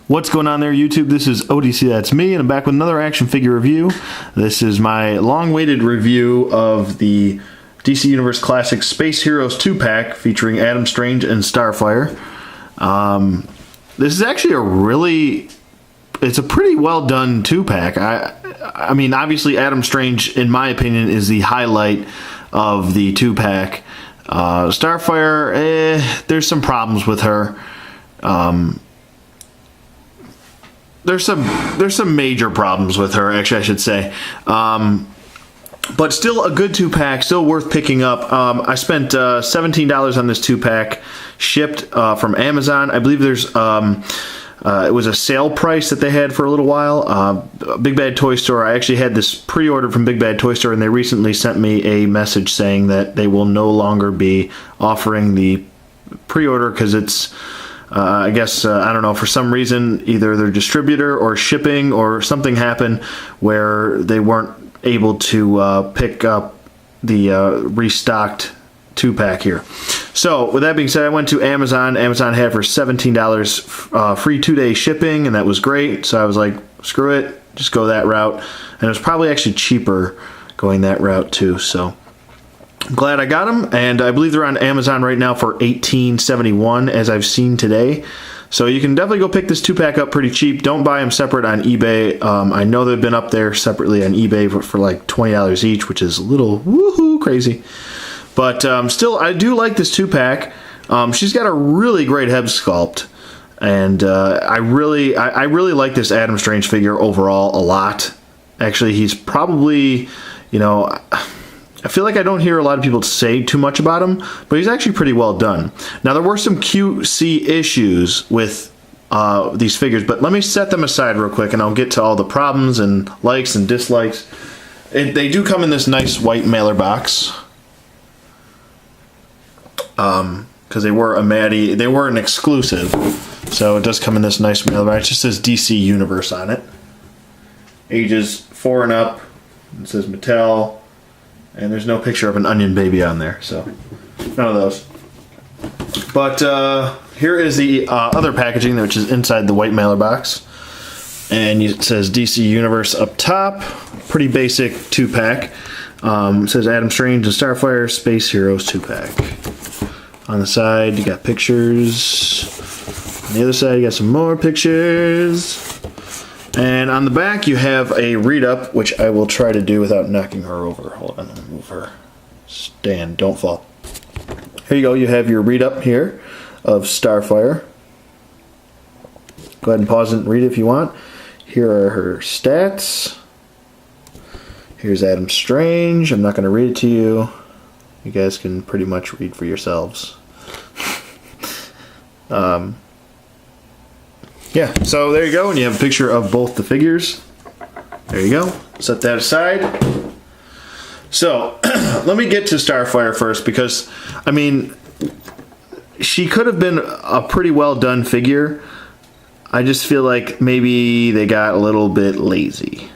What's going on there, YouTube? This is ODC, that's me, and I'm back with another action figure review. This is my long-awaited review of the DC Universe Classic Space Heroes 2-pack featuring Adam Strange and Starfire. This is actually it's a pretty well-done 2-pack. I mean, obviously Adam Strange, in my opinion, is the highlight of the 2-pack. Starfire, there's some problems with her. There's some major problems with her, actually, I should say. But still a good 2-pack, still worth picking up. I spent $17 on this 2-pack, shipped from Amazon. I believe there's it was a sale price that they had for a little while. Big Bad Toy Store, I actually had this pre-ordered from Big Bad Toy Store, and they recently sent me a message saying that they will no longer be offering the pre-order because it's I guess, I don't know, for some reason, either their distributor or shipping or something happened where they weren't able to pick up the restocked 2-pack here. So, with that being said, I went to Amazon. Amazon had for $17 free 2-day shipping, and that was great. So I was like, screw it, just go that route. And it was probably actually cheaper going that route too, so I'm glad I got them, and I believe they're on Amazon right now for $18.71 as I've seen today. So you can definitely go pick this 2-pack up pretty cheap. Don't buy them separate on eBay. I know they've been up there separately on eBay for like $20 each, which is a little woohoo crazy. But still, I do like this 2-pack. She's got a really great head sculpt, and I really like this Adam Strange figure overall a lot. Actually, he's probably, you know, I feel like I don't hear a lot of people say too much about him, but he's actually pretty well done. Now, there were some QC issues with these figures, but let me set them aside real quick, and I'll get to all the problems and likes and dislikes. They do come in this nice white mailer box, because they were they were an exclusive, so it does come in this nice mailer box. It just says DC Universe on it. Ages 4 and up. It says Mattel. And there's no picture of an onion baby on there, so none of those. But here is the other packaging, which is inside the white mailer box. And it says DC Universe up top. Pretty basic 2-pack. It says Adam Strange and Starfire Space Heroes 2-pack. On the side, you got pictures. On the other side, you got some more pictures. And on the back, you have a read-up, which I will try to do without knocking her over. Hold on, let me move her. Stand, don't fall. Here you go, you have your read-up here of Starfire. Go ahead and pause it and read it if you want. Here are her stats. Here's Adam Strange. I'm not going to read it to you. You guys can pretty much read for yourselves. Yeah, so there you go, and you have a picture of both the figures. There you go. Set that aside. So, let me get to Starfire first, because, I mean, she could have been a pretty well done figure. I just feel like maybe they got a little bit lazy.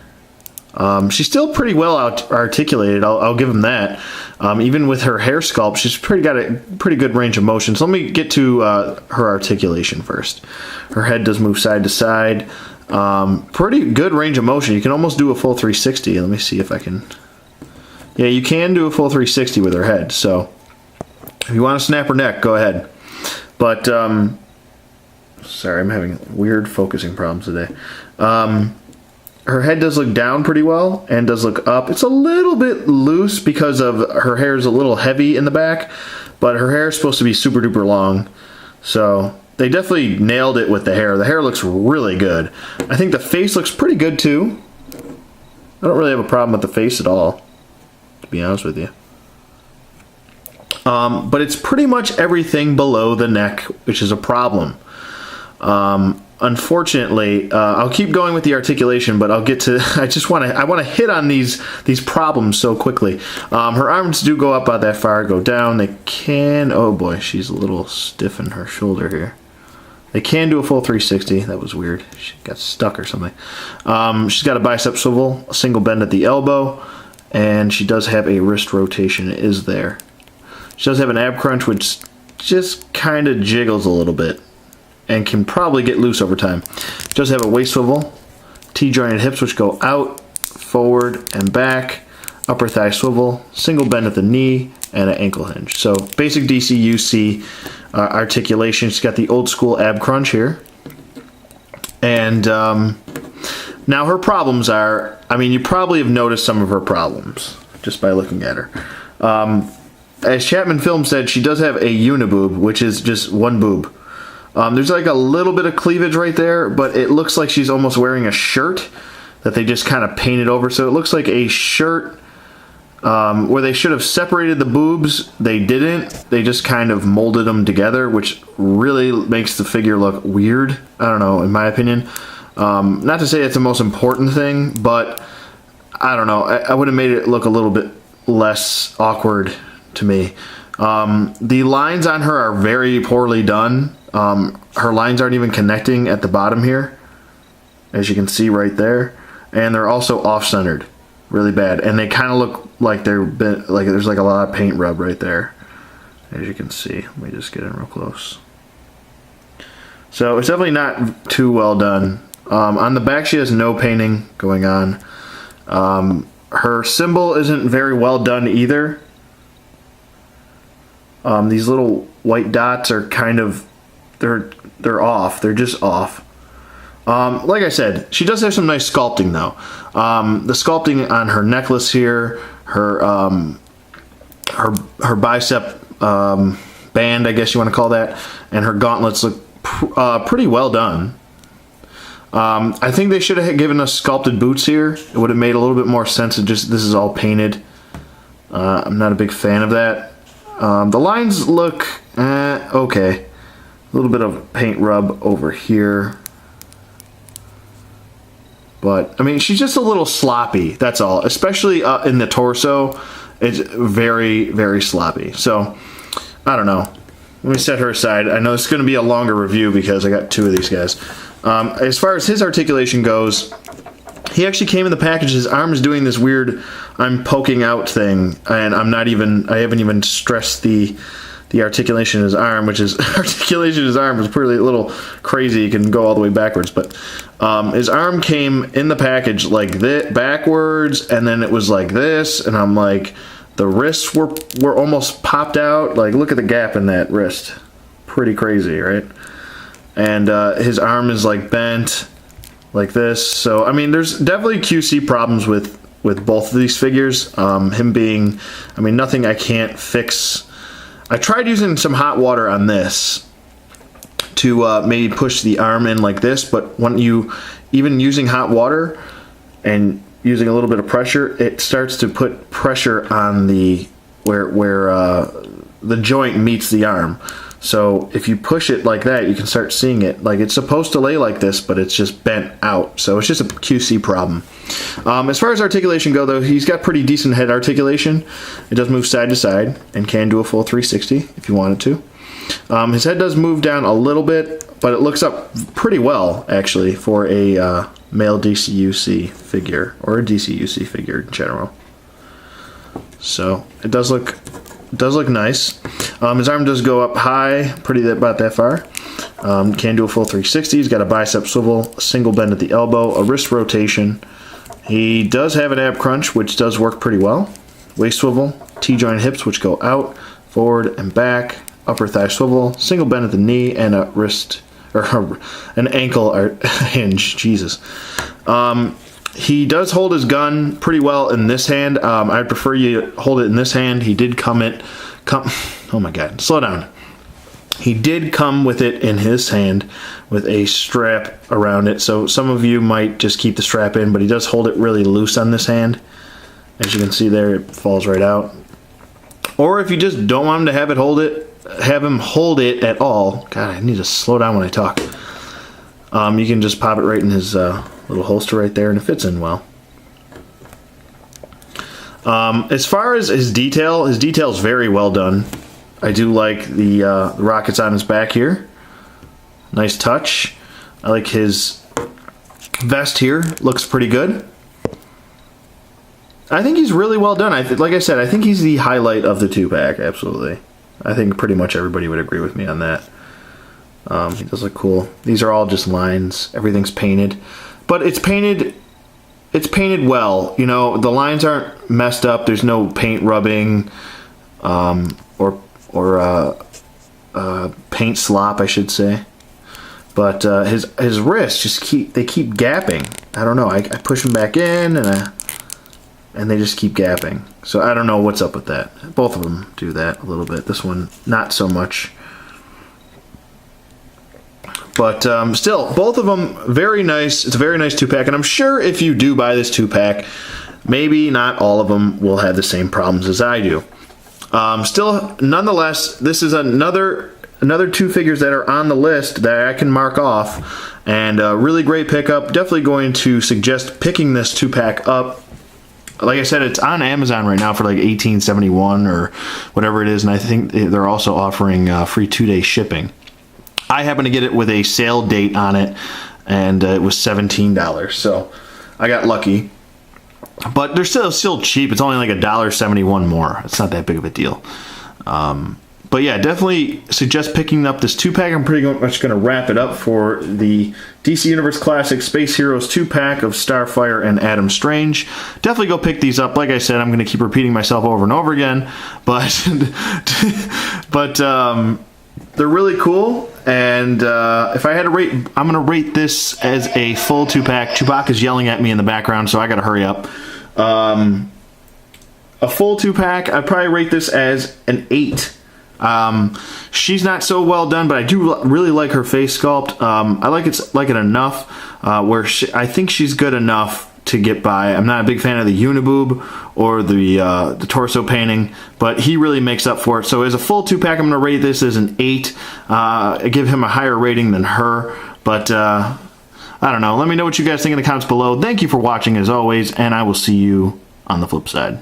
She's still pretty well articulated, I'll give them that. Even with her hair sculpt, she's got a pretty good range of motion. So let me get to her articulation first. Her head does move side to side. Pretty good range of motion. You can almost do a full 360. Let me see if I can. Yeah, you can do a full 360 with her head. So if you want to snap her neck, go ahead. But, sorry, I'm having weird focusing problems today. Her head does look down pretty well and does look up. It's a little bit loose because of her hair is a little heavy in the back, but her hair is supposed to be super duper long. So they definitely nailed it with the hair. The hair looks really good. I think the face looks pretty good too. I don't really have a problem with the face at all, to be honest with you. But it's pretty much everything below the neck, which is a problem. Unfortunately, I'll keep going with the articulation, but I'll get to. I want to hit on these problems so quickly. Her arms do go up about that far, go down. They can. Oh boy, she's a little stiff in her shoulder here. They can do a full 360. That was weird. She got stuck or something. She's got a bicep swivel, a single bend at the elbow, and she does have a wrist rotation. It is there. She does have an ab crunch, which just kind of jiggles a little bit. and can probably get loose over time. It does have a waist swivel, T-jointed hips which go out, forward, and back, upper thigh swivel, single bend at the knee, and an ankle hinge. So basic DCUC articulation. She's got the old school ab crunch here. And now her problems are, I mean, you probably have noticed some of her problems just by looking at her. As Chapman Film said, she does have a uniboob, which is just one boob. There's like a little bit of cleavage right there, but it looks like she's almost wearing a shirt that they just kind of painted over. So it looks like a shirt where they should have separated the boobs. They didn't. They just kind of molded them together, which really makes the figure look weird. I don't know, in my opinion. Not to say it's the most important thing, but I don't know. I would have made it look a little bit less awkward to me. The lines on her are very poorly done. Her lines aren't even connecting at the bottom here, as you can see right there. And they're also off-centered. Really bad. And they kind of look like there's like a lot of paint rub right there, as you can see. Let me just get in real close. So it's definitely not too well done. On the back she has no painting going on. Her symbol isn't very well done either. These little white dots are kind of, they're off. They're just off. Like I said, she does have some nice sculpting though. The sculpting on her necklace here, her bicep band, I guess you want to call that, and her gauntlets look pretty well done. I think they should have given us sculpted boots here. It would have made a little bit more sense of just, this is all painted. I'm not a big fan of that. The lines look okay. A little bit of paint rub over here. But, I mean, she's just a little sloppy, that's all. Especially in the torso, it's very, very sloppy. So, I don't know. Let me set her aside. I know it's going to be a longer review because I got two of these guys. As far as his articulation goes, he actually came in the package. His arm is doing this weird I'm poking out thing. And I haven't even stressed the articulation in his arm, which is articulation in his arm is pretty a little crazy. It can go all the way backwards, but his arm came in the package like this backwards, and then it was like this, and I'm like, the wrists were almost popped out. Like, look at the gap in that wrist, pretty crazy, right? And his arm is like bent like this. So I mean, there's definitely QC problems with both of these figures. Him being, I mean, nothing I can't fix. I tried using some hot water on this to maybe push the arm in like this, but when you, even using hot water and using a little bit of pressure, it starts to put pressure on the where the joint meets the arm. So if you push it like that, you can start seeing it. Like, it's supposed to lay like this, but it's just bent out. So it's just a QC problem. As far as articulation go, though, he's got pretty decent head articulation. It does move side to side and can do a full 360 if you wanted to. His head does move down a little bit, but it looks up pretty well, actually, for a male DCUC figure, or a DCUC figure in general. So it does look nice. His arm does go up high, about that far. Can do a full 360. He's got a bicep swivel, a single bend at the elbow, a wrist rotation. He does have an ab crunch, which does work pretty well. Waist swivel, T-joint hips, which go out, forward and back, upper thigh swivel, single bend at the knee, and a wrist, or an ankle hinge. Jesus. He does hold his gun pretty well in this hand. I'd prefer you hold it in this hand. He did oh my god, slow down. He did come with it in his hand with a strap around it. So some of you might just keep the strap in, but he does hold it really loose on this hand. As you can see there, it falls right out. Or if you just don't want him to have him hold it at all. God, I need to slow down when I talk. You can just pop it right in his little holster right there, and it fits in well. As far as his detail is very well done. I do like the rockets on his back here. Nice touch. I like his vest here. Looks pretty good. I think he's really well done. Like I said, I think he's the highlight of the 2-pack, absolutely. I think pretty much everybody would agree with me on that. He does look cool. These are all just lines. Everything's painted, but it's painted well. You know, the lines aren't messed up. There's no paint rubbing, or paint slop, I should say. But his wrists keep gapping. I don't know. I push them back in, and they just keep gapping. So I don't know what's up with that. Both of them do that a little bit. This one, not so much. But still, both of them, very nice. It's a very nice 2-pack. And I'm sure if you do buy this 2-pack, maybe not all of them will have the same problems as I do. Still, nonetheless, this is another 2 figures that are on the list that I can mark off. And a really great pickup. Definitely going to suggest picking this 2-pack up. Like I said, it's on Amazon right now for like $18.71 or whatever it is. And I think they're also offering free 2-day shipping. I happen to get it with a sale date on it, and it was $17, so I got lucky. But they're still cheap. It's only like $1.71 more. It's not that big of a deal. But yeah, definitely suggest picking up this 2-pack. I'm pretty much going to wrap it up for the DC Universe Classic Space Heroes 2-pack of Starfire and Adam Strange. Definitely go pick these up. Like I said, I'm going to keep repeating myself over and over again, but they're really cool. And if I had to rate, I'm going to rate this as a full 2-pack. Chewbacca's yelling at me in the background, so I got to hurry up. A full 2-pack, I'd probably rate this as an 8. She's not so well done, but I do really like her face sculpt. I like it enough where I think she's good enough to get by. I'm not a big fan of the uniboob or the torso painting, but he really makes up for it. So as a full 2-pack, I'm going to rate this as an 8. I give him a higher rating than her, but I don't know. Let me know what you guys think in the comments below. Thank you for watching as always, and I will see you on the flip side.